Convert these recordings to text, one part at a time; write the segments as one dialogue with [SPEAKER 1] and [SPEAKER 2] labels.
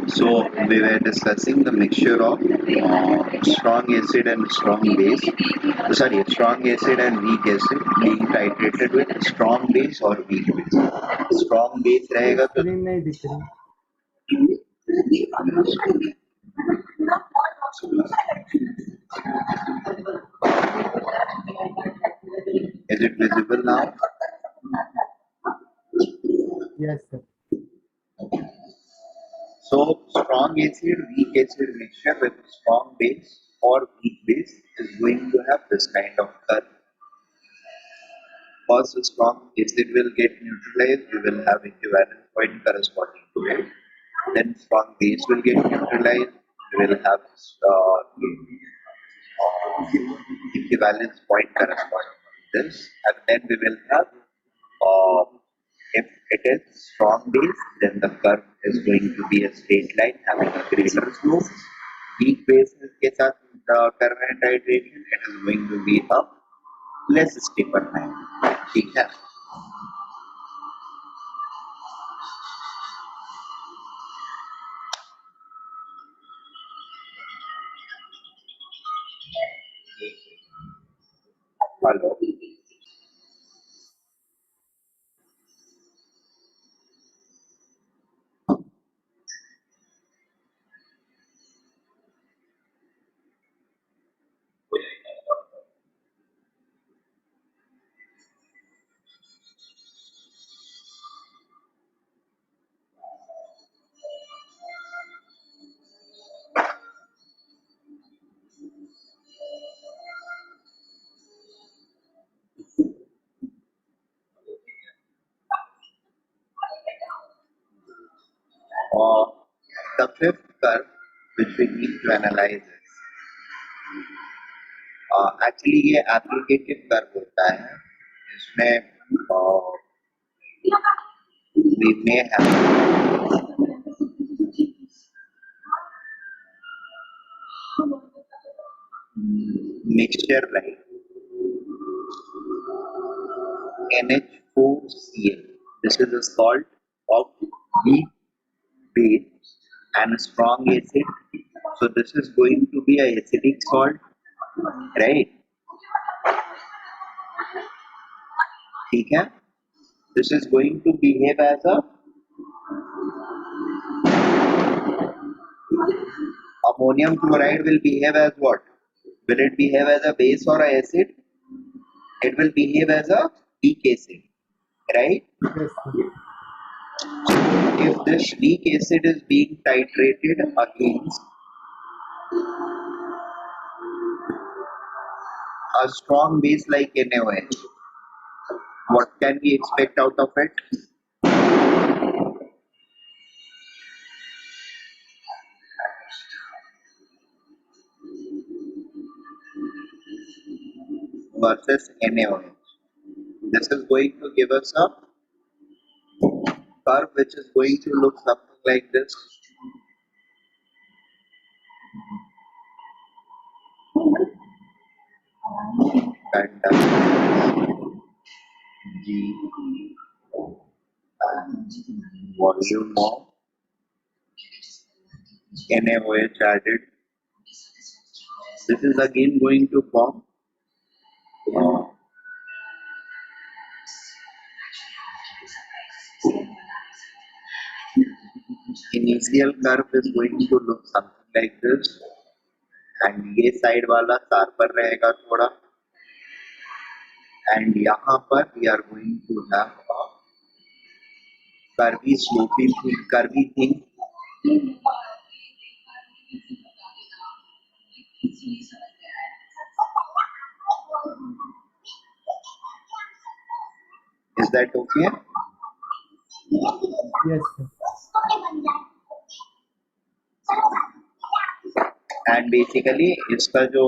[SPEAKER 1] So we were discussing the mixture of strong acid and strong base. Sorry, strong acid and weak acid being titrated with strong base or weak base. Strong base
[SPEAKER 2] sir
[SPEAKER 1] रहेगा तो
[SPEAKER 2] screen नहीं दिख रही.
[SPEAKER 1] is it visible now?
[SPEAKER 2] Yes sir.
[SPEAKER 1] So strong acid, weak acid mixture with strong base or weak base is going to have this kind of curve. First strong acid will get neutralized, we will have equivalent point corresponding to it. Then strong base will get neutralized, we will have equivalence point corresponding to this, and then we will have if it is strong base, then the curve is going to be a straight line having a greater slope. Weak base के साथ कर रहे हैं titration, it is going to be a less steeper line. ठीक है. Hello. The fifth curve which we need to analyze is actually ये applicative curve होता है. इसमें we may have mixture like NH4Cl. This is a salt of weak base and a strong acid. So this is going to be a acidic salt, right? ठीक है. This is going to behave as a ammonium chloride will behave as what? Will it behave as a base or a acid? It will behave as a weak acid, right?
[SPEAKER 2] Yes sir.
[SPEAKER 1] If this weak acid is being titrated against a strong base like NaOH, what can we expect out of it? Versus NaOH. This is going to give us a curve which is going to look something like this. And G and volume of NaOH added. This is again going to form initial curve is going to look something like this, and ये side वाला sharper रहेगा थोड़ा, and यहाँ पर we are going to have a curvy sloping thing, curvy thing. Is that okay?
[SPEAKER 2] Yes sir.
[SPEAKER 1] And basically इसका जो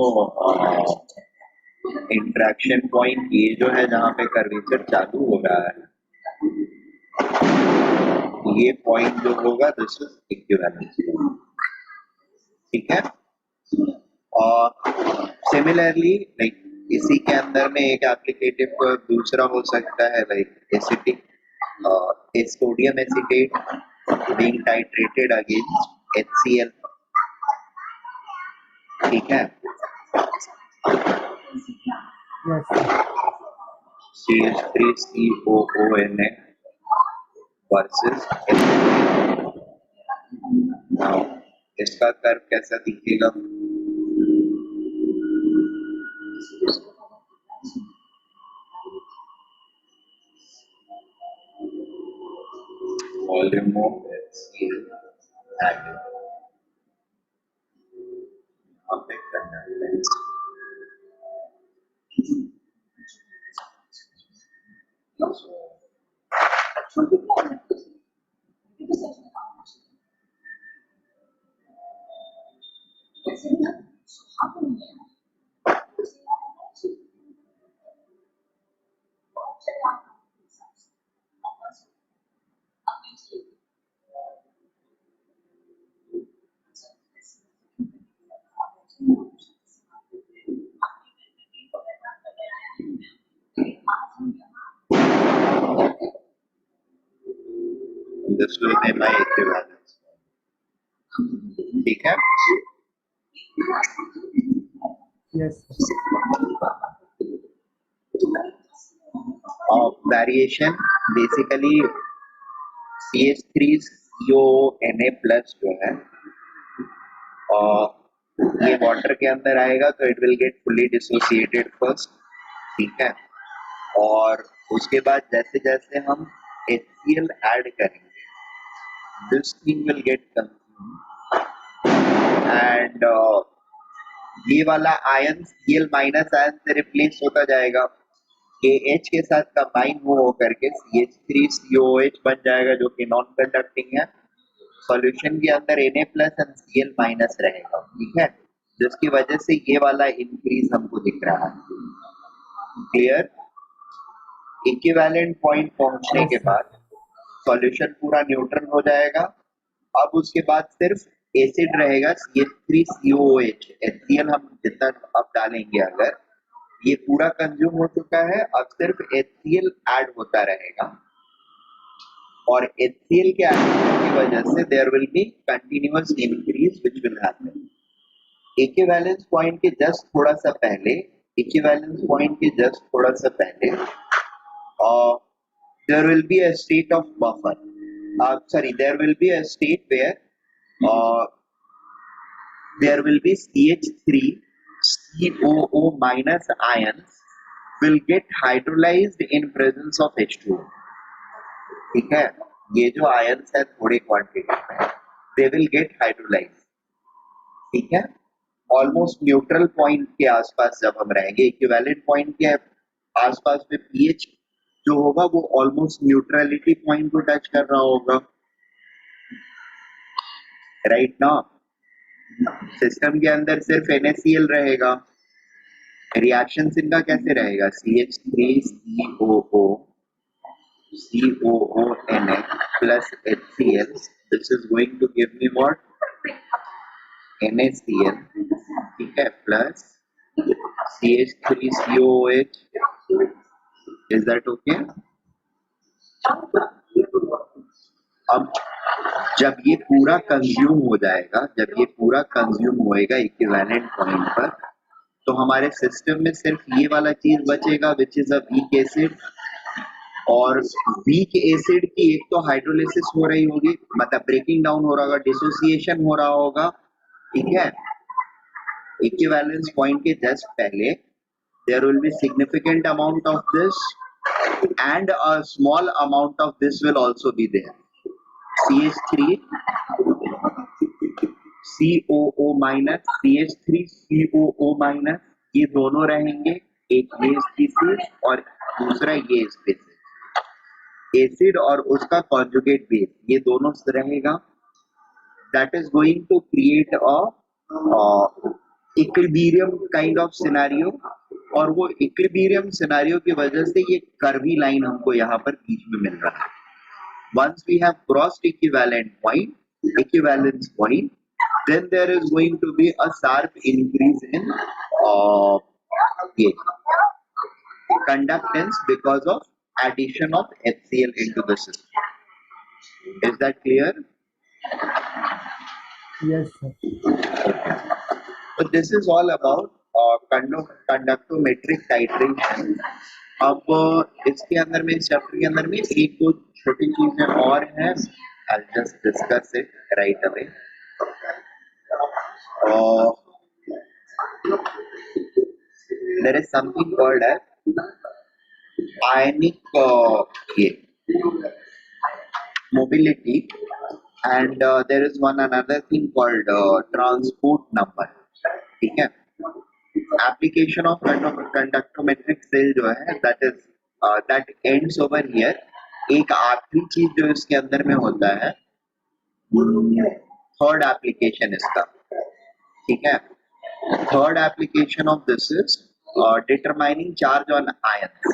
[SPEAKER 1] interaction point ये जो है जहाँ पे कर्वेचर चालू हो रहा है, ये पॉइंट जो होगा दिस इज इक्विवेलेंस. ठीक है. और सिमिलरली लाइक इसी के अंदर में एक एप्लीकेटिव दूसरा हो सकता है like acetic sodium acetate being titrated against HCl, ठीक है,
[SPEAKER 2] Yes, sir.
[SPEAKER 1] CH3COONA versus now इसका कर्व कैसा दिखेगा? Volume of HCl added. यहाँ पे करना है this will be my equivalence, ठीक है?
[SPEAKER 2] Yes, sir.
[SPEAKER 1] Variation basically CH3CONA plus जो है ये वाटर के अंदर आएगा तो it will get fully dissociated first, ठीक है, और उसके बाद जैसे जैसे हम HCl ऐड करेंगे this thing will get consumed and ये वाला आयन Cl माइनस आयन से रिप्लेस होता जाएगा, KH के साथ कंबाइन हो करके CH3COH बन जाएगा जो कि नॉन कंडक्टिंग है, सॉल्यूशन के अंदर Na plus and Cl minus रहेगा, ठीक है, जिसकी वजह से ये वाला इंक्रीज हमको दिख रहा है, क्लियर? इक्विवेलेंट पॉइंट पहुंचने
[SPEAKER 2] Yes,
[SPEAKER 1] के
[SPEAKER 2] sir.
[SPEAKER 1] बाद सॉल्यूशन पूरा न्यूट्रल हो जाएगा, अब उसके बाद सिर्फ एसिड रहेगा CH3COOH, HCl हम जितना अब डालेंगे अगर ये पूरा कंज्यूम हो चुका है, अब सिर्फ HCl ऐड होता रहेगा और HCl के ऐड होने की वजह से there will be continuous increase which will happen. Equivalence point के जस्ट थोड़ा सा पहले there will be a state of buffer. There will be a state where there will be CH3COO minus ions will get hydrolyzed in presence of H2O. ठीक है, ये जो ions है थोड़े क्वांटिटी में दे विल गेट हाइड्रोलाइज, ठीक है, almost neutral point के आसपास जब हम रहेंगे, इक्विवेलेंट पॉइंट के आसपास में पीएच जो होगा वो ऑलमोस्ट न्यूट्रलिटी पॉइंट को टच कर रहा होगा, राइट ना? सिस्टम के अंदर सिर्फ NaCl रहेगा, रिएक्शन इनका कैसे रहेगा? CH3COONA plus HCl, this is going to give me what? NaCl, ठीक है, plus CH3COOH, is that okay? अब जब ये पूरा कंज्यूम हो जाएगा, जब ये पूरा कंज्यूम होएगा इक्विवेलेंट पॉइंट पर, तो हमारे सिस्टम में सिर्फ ये वाला चीज बचेगा which is a weak acid, और वीक एसिड की एक तो हाइड्रोलिसिस हो रही होगी, मतलब ब्रेकिंग डाउन हो रहा होगा, डिसोसिएशन हो रहा होगा, ठीक है, इक्विवेलेंस पॉइंट के जस्ट पहले there will be significant amount of this and a small amount of this will also be there. CH3COO minus CH3COO minus ये दोनों रहेंगे, एक ये स्पीसीज और दूसरा ये स्पीसीज, एसिड और उसका कॉन्जुगेट बेस, ये दोनों रहेगा, that is going to create a equilibrium kind of scenario, और वो इक्विलिब्रियम सिनेरियो की वजह से ये कर्वी लाइन हमको यहाँ पर बीच में मिल रहा है। Once we have crossed equivalence point, then there is going to be a sharp increase in conductance because of addition of HCl into the system. Is that clear?
[SPEAKER 2] Yes, sir.
[SPEAKER 1] So this is all about conductometric titration. अब इसके अंदर में, इस chapter के अंदर में एक दो छोटी चीजें और हैं. I'll just discuss it right away. There is something called as ionic mobility, and there is one another thing called transport number. ठीक है. Application of conductometric cell जो है, that ends over here. एक आखिरी चीज जो इसके अंदर में होता है, थर्ड एप्लीकेशन इसका. ठीक है. Third application of this is determining charge on ions.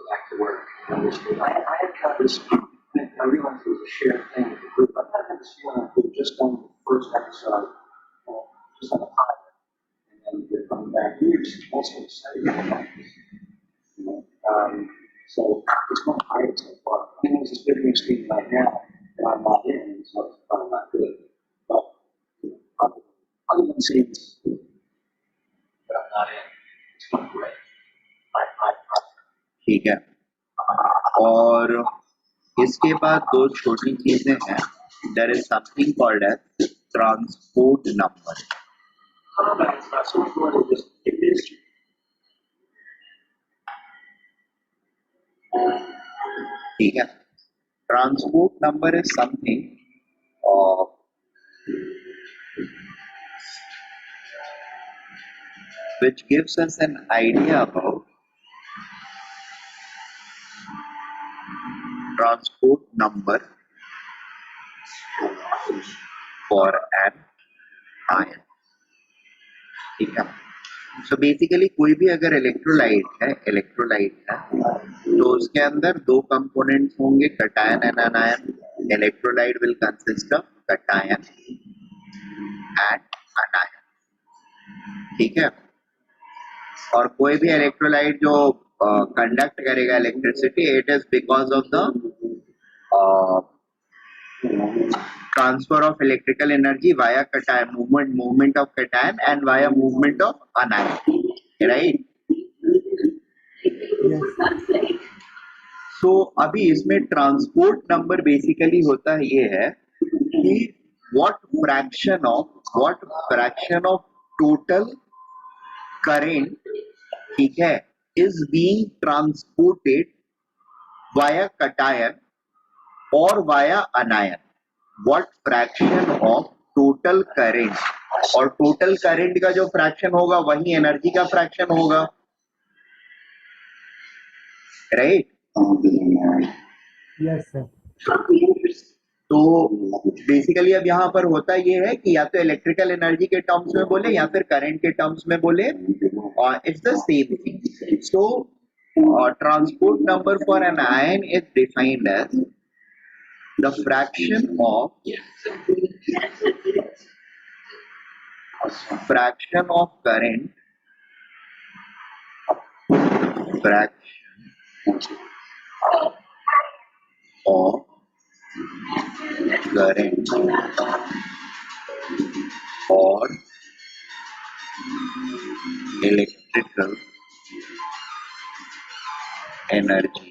[SPEAKER 3] Back to work. I had got this. I realized it was a shared thing with the group. I kind of had this feeling like we were just done the first episode, just on the pilot, and then we're coming back. We were just also excited about this. So it's going higher so far. I mean, it's a big screen right now, and I'm not in, so it's probably not good. But other than seeing this, but I'm not in, it's going great.
[SPEAKER 1] ठीक है. और इसके बाद दो छोटी चीजें हैं. There is something called as transport number. ठीक है. Transport number is something which gives us an idea about transport number for an ion. ठीक है. सो बेसिकली कोई भी अगर इलेक्ट्रोलाइट है तो उसके अंदर दो कंपोनेंट्स होंगे, cation and अनायन. Electrolyte will consist of cation and अनायन. ठीक है. और कोई भी इलेक्ट्रोलाइट जो कंडक्ट करेगा electricity, it is because of the transfer of electrical energy via cation, movement of cation and via movement of anion, right?
[SPEAKER 2] Yes.
[SPEAKER 1] So अभी इसमें transport number basically होता है ये है कि what fraction of total current, ठीक है, is being transported via cation or via anion. What fraction of total current, और टोटल करंट का जो फ्रैक्शन होगा वही एनर्जी का फ्रैक्शन होगा, राइट?
[SPEAKER 2] Yes, sir.
[SPEAKER 1] तो बेसिकली अब यहाँ पर होता ये है कि या तो इलेक्ट्रिकल एनर्जी के टर्म्स में बोले या फिर करंट के टर्म्स में बोले, और it's the same thing. So transport number for an ion is defined as the fraction of current, or electrical energy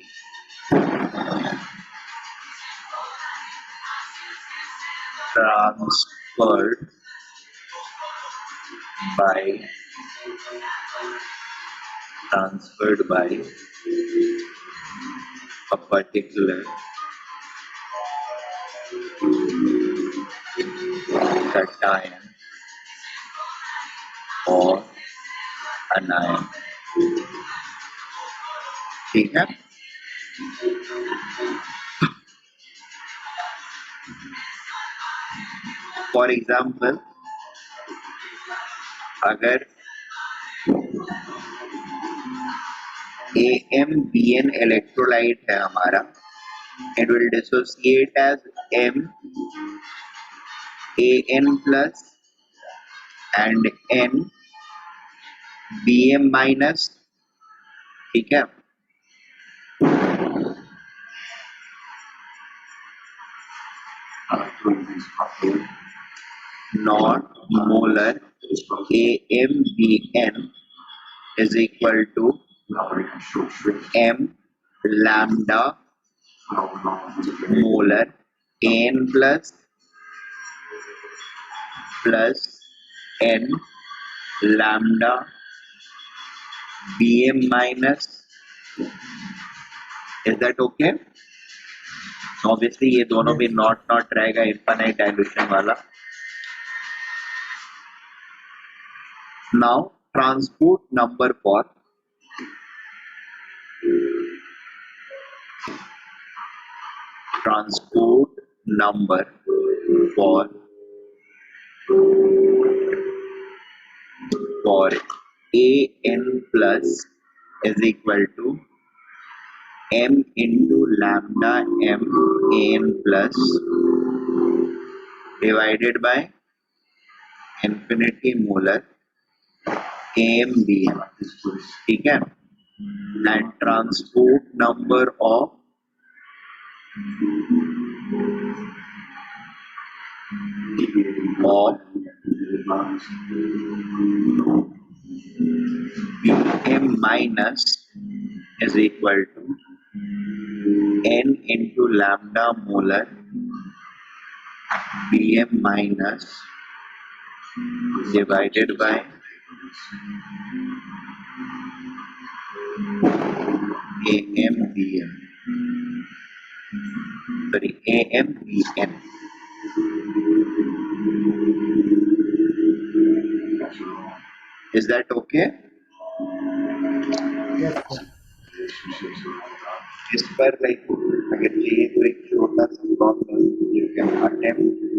[SPEAKER 1] transferred by a particular cation or anion. ठीक है. फॉर एग्जाम्पल, अगर AMBN electrolyte है हमारा. It will dissociate as MAN plus and NBM minus. ठीक है. Not molar AMBN is equal to M lambda molar N plus N lambda BM minus. Is that okay? Obviously ये दोनों भी not रहेगा infinite dilution वाला. Now transport number for AN plus is equal to M into lambda M AN plus divided by infinity molar AMBM. ठीक है. And transport number of BM minus is equal to N into lambda molar BM minus divided by AMBM. Sorry, AMBN. Is that okay?
[SPEAKER 2] Yes, sir.
[SPEAKER 1] इस पर like अगर चाहिए तो एक छोटा सा problem you can attempt.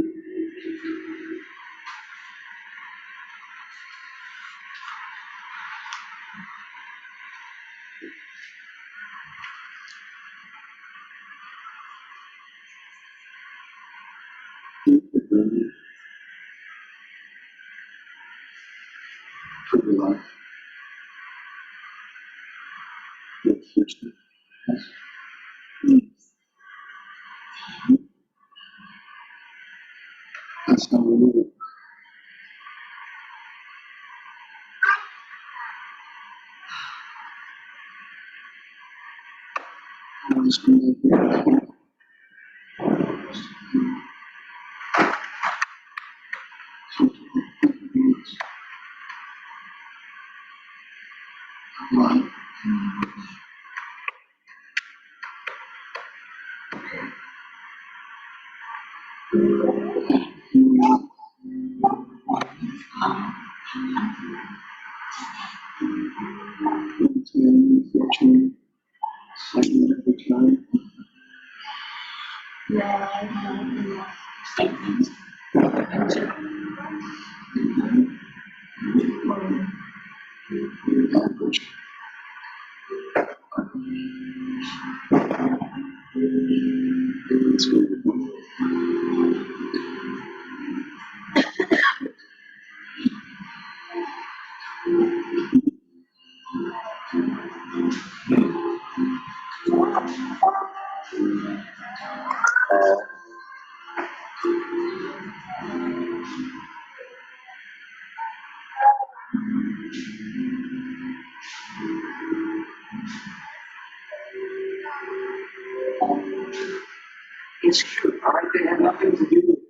[SPEAKER 3] It's true. All right, they have nothing to do with.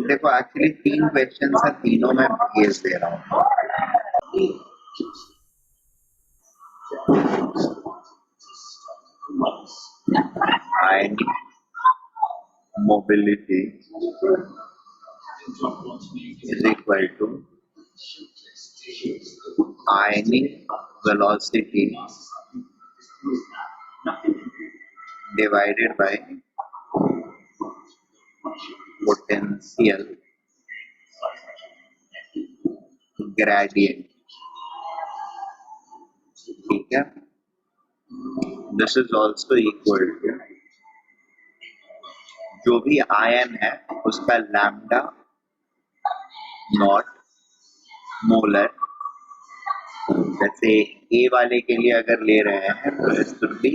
[SPEAKER 1] देखो actually 3 question है, तीनों में केस दे रहा हूँ. Ionic mobility is equal to ionic velocity divided by potential gradient. ठीक है, this is also equal to जो भी आयन है उसका लैम्डा नॉट मोलर, जैसे ए वाले के लिए अगर ले रहे हैं तो it should be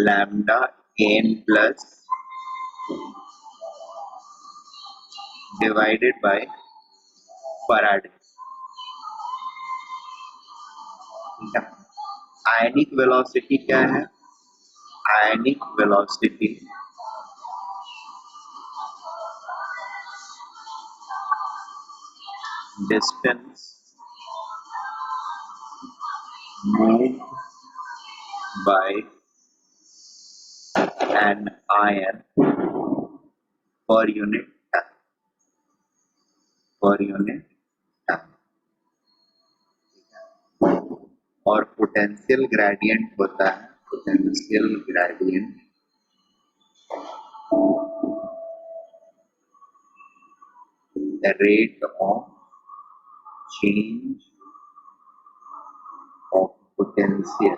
[SPEAKER 1] lambda n plus divided by Faraday. Ionic velocity क्या है? Ionic velocity distance moved by an ion per unit time, per unit time। और पोटेंशियल ग्रेडियंट होता है, potential gradient the rate of change of potential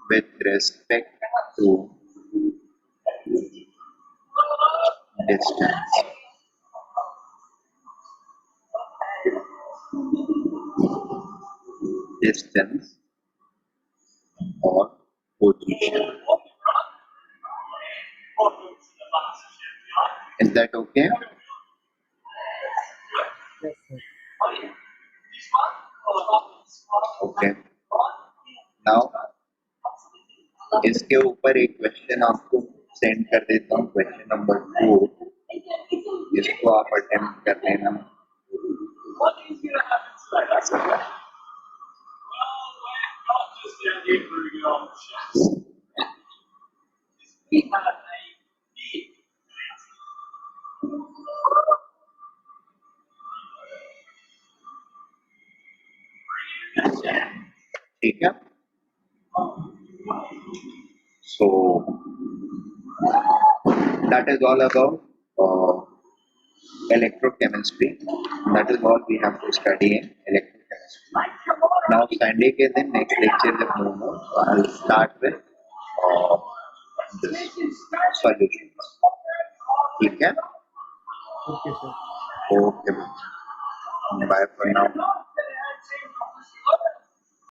[SPEAKER 1] with respect to distance, distance or position। Is that okay?
[SPEAKER 2] Yes, sir.
[SPEAKER 1] Okay. Now इसके ऊपर एक question आपको send कर देता हूँ, क्वेश्चन नंबर 4, इसको आप अटेम्प्ट कर लेना। ठीक है, so that is all about electrochemistry. That is all we have to study in electrochemistry. Now Sunday के दिन next lecture जब होगा I'll start with this solutions। ठीक है,
[SPEAKER 2] Okay, sir.
[SPEAKER 1] okay, bye for now।